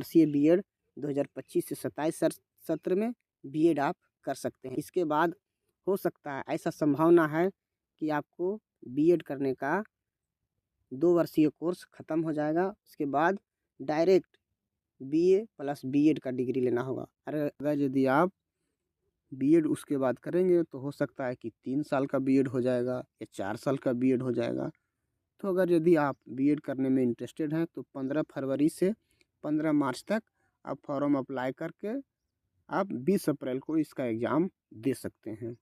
वर्षीय बीएड 2025 से 27 सत्र में बीएड आप कर सकते हैं। इसके बाद हो सकता है, ऐसा संभावना है कि आपको बीएड करने का 2 वर्षीय कोर्स ख़त्म हो जाएगा। उसके बाद डायरेक्ट बीए प्लस बीएड का डिग्री लेना होगा। अगर यदि आप बीएड उसके बाद करेंगे तो हो सकता है कि 3 साल का बीएड हो जाएगा या 4 साल का बीएड हो जाएगा। तो अगर यदि आप बीएड करने में इंटरेस्टेड हैं तो 15 फरवरी से 15 मार्च तक आप फॉर्म अप्लाई करके आप 20 अप्रैल को इसका एग्ज़ाम दे सकते हैं।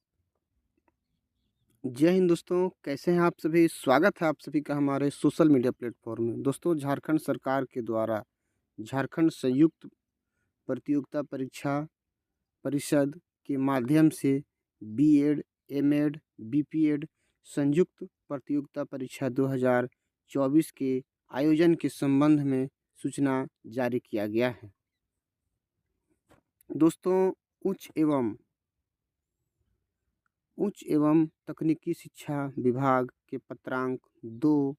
जय हिंद दोस्तों, कैसे हैं आप सभी। स्वागत है आप सभी का हमारे सोशल मीडिया प्लेटफॉर्म में। दोस्तों, झारखंड सरकार के द्वारा झारखंड संयुक्त प्रतियोगिता परीक्षा परिषद के माध्यम से बीएड, एमएड, बीपीएड संयुक्त प्रतियोगिता परीक्षा 2024 के आयोजन के संबंध में सूचना जारी किया गया है। दोस्तों, उच्च एवं तकनीकी शिक्षा विभाग के पत्रांक 2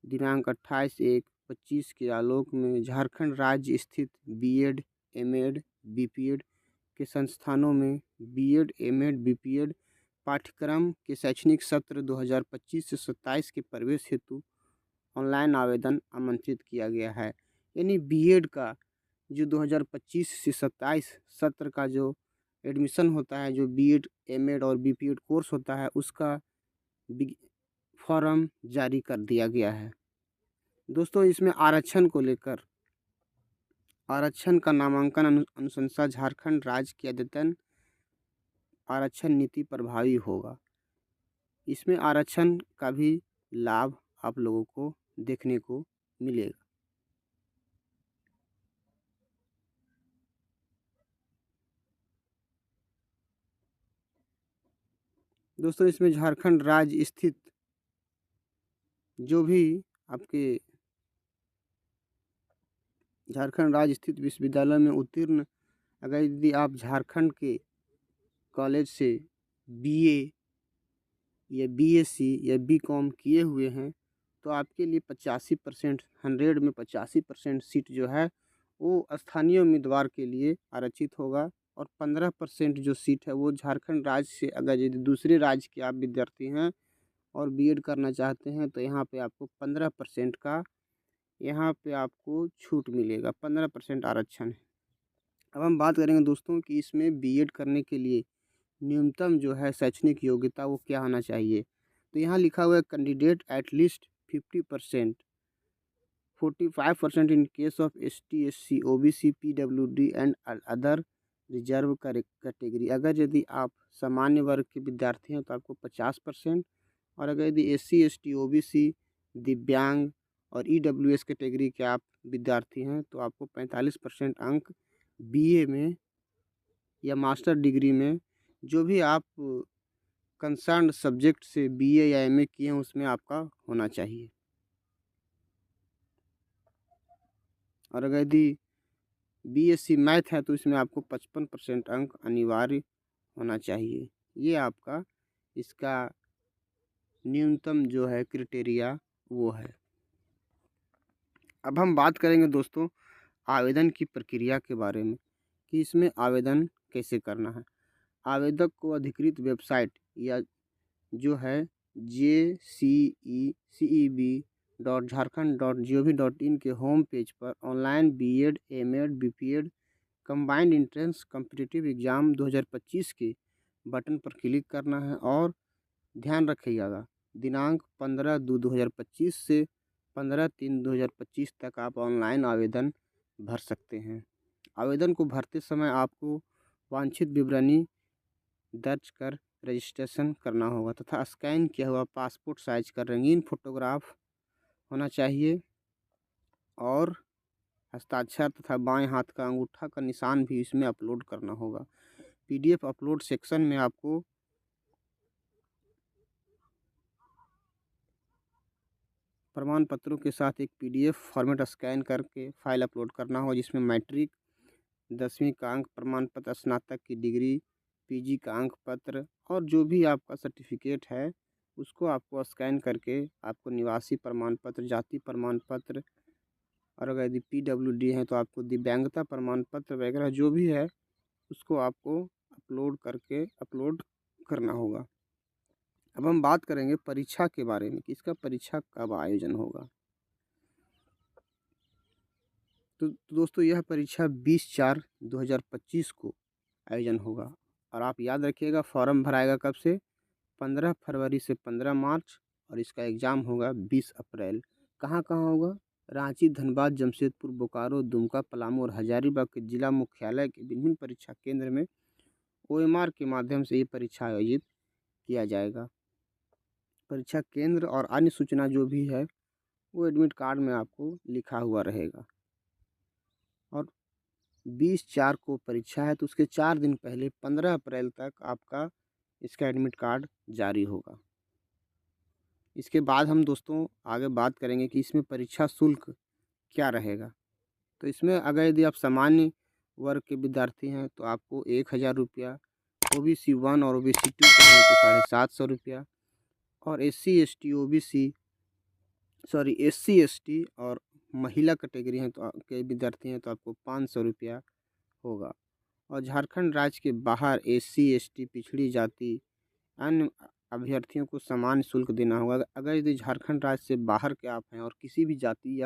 दिनांक 28/1/25 के आलोक में झारखंड राज्य स्थित बीएड, एमएड, बीपीएड के संस्थानों में बीएड, एमएड, बीपीएड पाठ्यक्रम के शैक्षणिक सत्र 2025 से 27 के प्रवेश हेतु ऑनलाइन आवेदन आमंत्रित किया गया है। यानी बीएड का जो 2025 से 27 सत्र का जो एडमिशन होता है, जो बीएड, एमएड और बीपीएड कोर्स होता है, उसका फॉर्म जारी कर दिया गया है। दोस्तों, इसमें आरक्षण को लेकर आरक्षण का नामांकन अनुशंसा झारखंड राज्य की अद्यतन आरक्षण नीति प्रभावी होगा। इसमें आरक्षण का भी लाभ आप लोगों को देखने को मिलेगा। दोस्तों, इसमें झारखंड राज्य स्थित जो भी आपके झारखंड राज्य स्थित विश्वविद्यालय में उत्तीर्ण, अगर यदि आप झारखंड के कॉलेज से बीए या बीएससी या बीकॉम किए हुए हैं तो आपके लिए 85% 100 में 85% सीट जो है वो स्थानीय उम्मीदवार के लिए आरक्षित होगा और 15% जो सीट है वो झारखंड राज्य से, अगर यदि दूसरे राज्य के आप विद्यार्थी हैं और बीएड करना चाहते हैं तो यहाँ पे आपको 15% का यहाँ पे आपको छूट मिलेगा। 15% आरक्षण है। अब हम बात करेंगे दोस्तों कि इसमें बीएड करने के लिए न्यूनतम जो है शैक्षणिक योग्यता वो क्या होना चाहिए। तो यहाँ लिखा हुआ है candidate at least 50%, 45% in case of ST, SC, OBC, PWD and other reserve category. अगर यदि आप सामान्य वर्ग के विद्यार्थी हैं तो आपको 50%, और अगर यदि एससी, एसटी, ओबीसी, दिव्यांग और ईडब्ल्यूएस कैटेगरी के आप विद्यार्थी हैं तो आपको 45% अंक बीए में या मास्टर डिग्री में जो भी आप कंसर्न सब्जेक्ट से बीए या एमए किए हैं उसमें आपका होना चाहिए। और अगर यदि बीएससी मैथ है तो इसमें आपको 55% अंक अनिवार्य होना चाहिए। ये आपका इसका न्यूनतम जो है क्राइटेरिया वो है। अब हम बात करेंगे दोस्तों आवेदन की प्रक्रिया के बारे में कि इसमें आवेदन कैसे करना है। आवेदक को अधिकृत वेबसाइट या जो है jceceb.jharkhand.gov.in के होम पेज पर online BEd, MEd, BPEd combined entrance competitive exam 2025 के बटन पर क्लिक करना है और ध्यान रखिएगा दिनांक 15/2/2025 से 15/3/2025 तक आप ऑनलाइन आवेदन भर सकते हैं। आवेदन को भरते समय आपको वांछित विवरणी दर्ज कर रजिस्ट्रेशन करना होगा तथा स्कैन किया हुआ पासपोर्ट साइज का रंगीन फोटोग्राफ होना चाहिए और हस्ताक्षर तथा बाएं हाथ का अंगूठा का निशान भी इसमें अपलोड करना होगा। पीडीएफ अपलोड सेक्शन में आपको प्रमाण पत्रों के साथ एक पीडीएफ फॉर्मेट स्कैन करके फाइल अपलोड करना होगा जिसमें मैट्रिक, 10वीं का अंक प्रमाण पत्र, स्नातक की डिग्री, पीजी का अंक पत्र और जो भी आपका सर्टिफिकेट है उसको आपको स्कैन करके आपको निवासी प्रमाण पत्र, जाति प्रमाण पत्र और अगर यदि PWD हैं तो आपको दिव्यांगता प्रमाण पत्र वगैरह जो भी है उसको आपको अपलोड करना होगा। अब हम बात करेंगे परीक्षा के बारे में कि इसका परीक्षा कब आयोजन होगा। तो दोस्तों यह परीक्षा 20/4/2025 को आयोजन होगा और आप याद रखिएगा फॉर्म भराएगा कब से 15 फरवरी से 15 मार्च और इसका एग्ज़ाम होगा 20 अप्रैल। कहाँ कहाँ होगा? रांची, धनबाद, जमशेदपुर, बोकारो, दुमका, पलामू और हजारीबाग के जिला मुख्यालय के विभिन्न परीक्षा केंद्र में OMR के माध्यम से ये परीक्षा आयोजित किया जाएगा। परीक्षा केंद्र और अन्य सूचना जो भी है वो एडमिट कार्ड में आपको लिखा हुआ रहेगा। और 20/4 को परीक्षा है तो उसके 4 दिन पहले 15 अप्रैल तक आपका इसका एडमिट कार्ड जारी होगा। इसके बाद हम दोस्तों आगे बात करेंगे कि इसमें परीक्षा शुल्क क्या रहेगा। तो इसमें अगर यदि आप सामान्य वर्ग के विद्यार्थी हैं तो आपको 1000 रुपया, OBC 1 और OBC 2 के हैं तो 750 रुपया और SC ST और महिला कैटेगरी हैं तो के विद्यार्थी हैं तो आपको 500 रुपया होगा। और झारखंड राज्य के बाहर SC ST पिछड़ी जाति अन्य अभ्यर्थियों को समान शुल्क देना होगा। अगर यदि झारखंड राज्य से बाहर के आप हैं और किसी भी जाति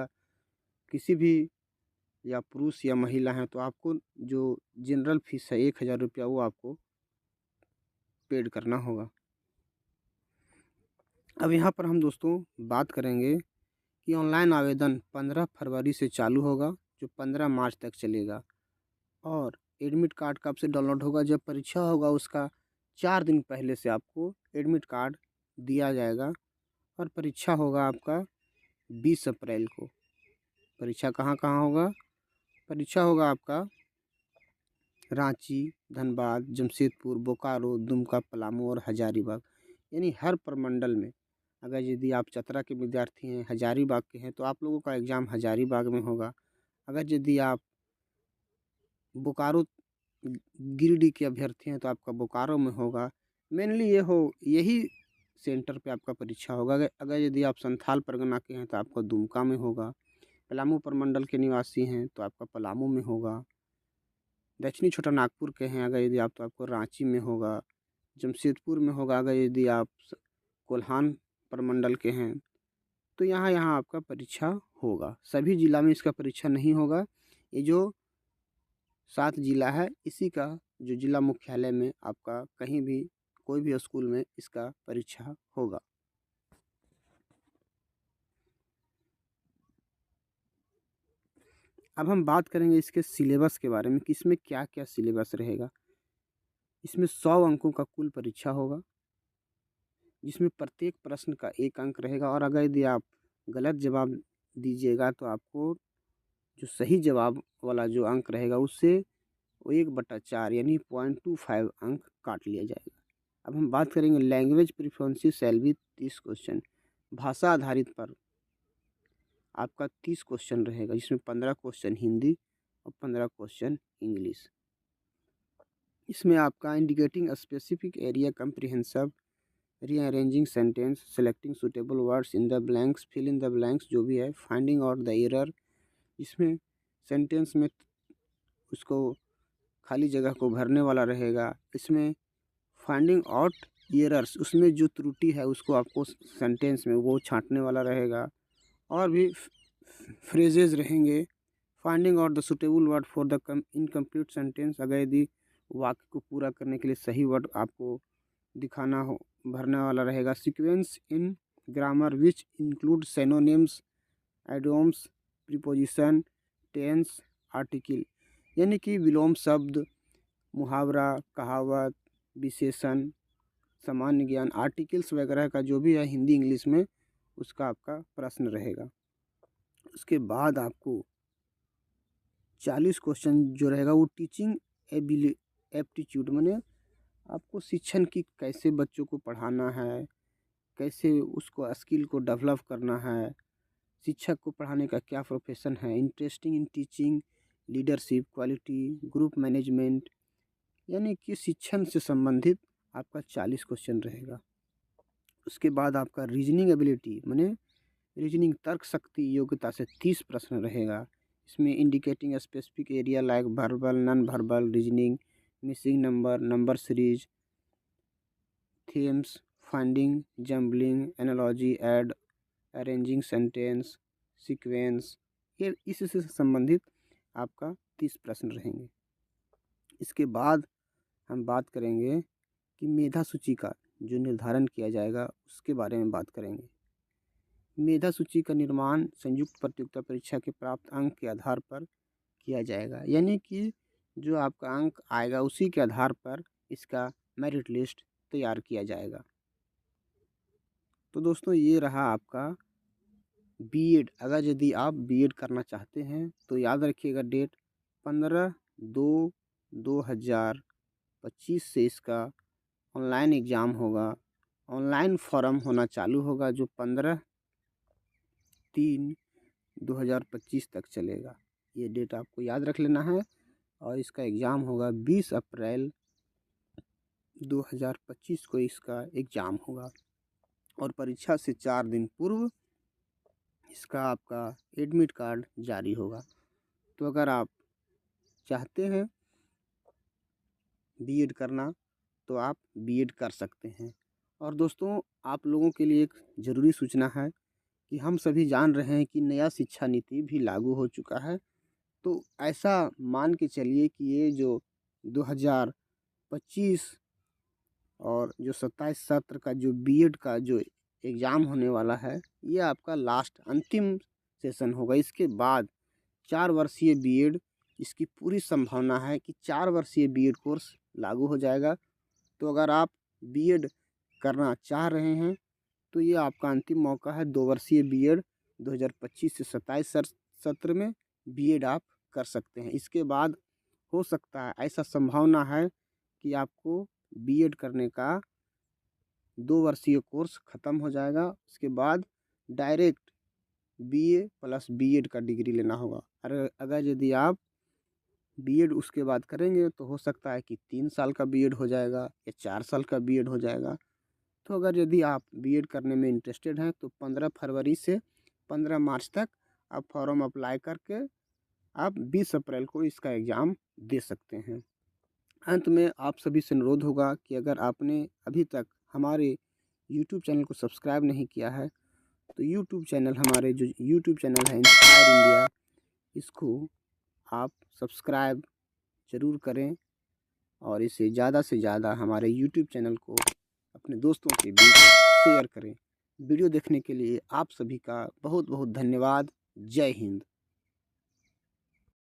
या पुरुष या महिला हैं तो आपको जो जनरल फीस है 1000 रुपया वो आपको पेड करना होगा। अब यहाँ पर हम दोस्तों बात करेंगे कि ऑनलाइन आवेदन 15 फरवरी से चालू होगा जो 15 मार्च तक चलेगा। और एडमिट कार्ड कब से डाउनलोड होगा? जब परीक्षा होगा उसका 4 दिन पहले से आपको एडमिट कार्ड दिया जाएगा। और परीक्षा होगा आपका 20 अप्रैल को। परीक्षा कहाँ कहाँ होगा? परीक्षा होगा आपका रांची, धनबाद, जमशेदपुर, बोकारो, दुमका, पलामू और हजारीबाग यानी हर प्रमंडल में। अगर यदि आप चतरा के विद्यार्थी हैं, हजारीबाग के हैं तो आप लोगों का एग्ज़ाम हजारीबाग में होगा। अगर यदि आप बोकारो गिरिडीह के अभ्यर्थी हैं तो आपका बोकारो में होगा। मेनली यही सेंटर पे आपका परीक्षा होगा। अगर यदि आप संथाल परगना के हैं तो आपका दुमका में होगा। पलामू प्रमंडल के निवासी हैं तो आपका पलामू में होगा। दक्षिणी छोटा नागपुर के हैं अगर यदि आप तो आपको रांची में होगा। जमशेदपुर में होगा अगर यदि आप कोल्हान प्रमंडल के हैं तो यहाँ यहाँ आपका परीक्षा होगा। सभी जिला में इसका परीक्षा नहीं होगा। ये जो 7 जिला है इसी का जो जिला मुख्यालय में आपका कहीं भी कोई भी स्कूल में इसका परीक्षा होगा। अब हम बात करेंगे इसके सिलेबस के बारे में कि इसमें क्या क्या सिलेबस रहेगा। इसमें 100 अंकों का कुल परीक्षा होगा जिसमें प्रत्येक प्रश्न का 1 अंक रहेगा। और अगर यदि आप गलत जवाब दीजिएगा तो आपको जो सही जवाब वाला जो अंक रहेगा उससे 1/4 यानी 0.25 अंक काट लिया जाएगा। अब हम बात करेंगे language preferences shall be 30 question. भाषा आधारित पर आपका 30 क्वेश्चन रहेगा जिसमें 15 क्वेश्चन हिंदी और 15 क्वेश्चन इंग्लिश। इसमें आपका indicating specific area comprehensive, rearranging sentence, selecting suitable words in the blanks, fill in the blanks जो भी है, फाइंडिंग आउट द एरर। इसमें सेंटेंस में उसको खाली जगह को भरने वाला रहेगा। इसमें फाइंडिंग आउट एरर्स उसमें जो त्रुटि है उसको आपको सेंटेंस में वो छांटने वाला रहेगा। और भी फ्रेजेज रहेंगे। Finding out the suitable word for the incomplete sentence. अगर यदि वाक्य को पूरा करने के लिए सही वर्ड आपको दिखाना हो भरने वाला रहेगा। Sequence in grammar which include synonyms, idioms, preposition, tense, article यानी कि विलोम शब्द, मुहावरा, कहावत, विशेषण, सामान्य ज्ञान, आर्टिकल्स वगैरह का जो भी है हिंदी इंग्लिश में उसका आपका प्रश्न रहेगा। उसके बाद आपको 40 क्वेश्चन जो रहेगा वो टीचिंग एप्टीट्यूड माने आपको शिक्षण की कैसे बच्चों को पढ़ाना है, कैसे उसको स्किल को डेवलप करना है, शिक्षक को पढ़ाने का क्या प्रोफेशन है, interesting in teaching, leadership quality, group management यानी कि शिक्षण से संबंधित आपका 40 क्वेश्चन रहेगा। उसके बाद आपका रीजनिंग एबिलिटी माने रीजनिंग तर्क शक्ति योग्यता से 30 प्रश्न रहेगा। इसमें indicating specific area like verbal, non verbal reasoning, missing number, number series, themes, finding, jumbling, analogy, add, arranging sentence, sequence, ये इसी से संबंधित आपका 30 प्रश्न रहेंगे। इसके बाद हम बात करेंगे कि मेधा सूची का जो निर्धारण किया जाएगा उसके बारे में बात करेंगे। मेधा सूची का निर्माण संयुक्त प्रतियोगिता परीक्षा के प्राप्त अंक के आधार पर किया जाएगा, यानी कि जो आपका अंक आएगा उसी के आधार पर इसका मेरिट लिस्ट तैयार किया जाएगा। तो दोस्तों ये रहा आपका बीएड। अगर यदि आप बीएड करना चाहते हैं तो याद रखिएगा डेट 15/2/2025 से इसका ऑनलाइन एग्ज़ाम होगा। ऑनलाइन फॉर्म होना चालू होगा जो 15/3/2025 तक चलेगा। ये डेट आपको याद रख लेना है। और इसका एग्ज़ाम होगा 20 अप्रैल 2025 को इसका एग्ज़ाम होगा। और परीक्षा से 4 दिन पूर्व इसका आपका एडमिट कार्ड जारी होगा। तो अगर आप चाहते हैं बीएड करना तो आप बीएड कर सकते हैं। और दोस्तों आप लोगों के लिए एक ज़रूरी सूचना है कि हम सभी जान रहे हैं कि नया शिक्षा नीति भी लागू हो चुका है। तो ऐसा मान के चलिए कि ये जो 2025 और जो 27 सत्र का जो बीएड का जो एग्ज़ाम होने वाला है ये आपका लास्ट अंतिम सेशन होगा। इसके बाद 4 वर्षीय बीएड, इसकी पूरी संभावना है कि 4 वर्षीय बीएड कोर्स लागू हो जाएगा। तो अगर आप बीएड करना चाह रहे हैं तो ये आपका अंतिम मौका है। 2 वर्षीय बीएड 2025 से 27 सत्र में बीएड आप कर सकते हैं। इसके बाद हो सकता है, ऐसा संभावना है कि आपको बीएड करने का 2 वर्षीय कोर्स ख़त्म हो जाएगा। उसके बाद डायरेक्ट बीए प्लस बीएड का डिग्री लेना होगा। अगर यदि आप बीएड उसके बाद करेंगे तो हो सकता है कि 3 साल का बीएड हो जाएगा या 4 साल का बीएड हो जाएगा। तो अगर यदि आप बीएड करने में इंटरेस्टेड हैं तो 15 फरवरी से 15 मार्च तक आप फॉर्म अप्लाई करके आप 20 अप्रैल को इसका एग्ज़ाम दे सकते हैं। अंत में आप सभी से अनुरोध होगा कि अगर आपने अभी तक हमारे यूट्यूब चैनल को सब्सक्राइब नहीं किया है तो हमारे जो यूट्यूब चैनल है इंस्पायर इंडिया, इसको आप सब्सक्राइब ज़रूर करें और इसे ज़्यादा से ज़्यादा हमारे यूट्यूब चैनल को अपने दोस्तों के बीच शेयर करें। वीडियो देखने के लिए आप सभी का बहुत बहुत धन्यवाद। जय हिंद।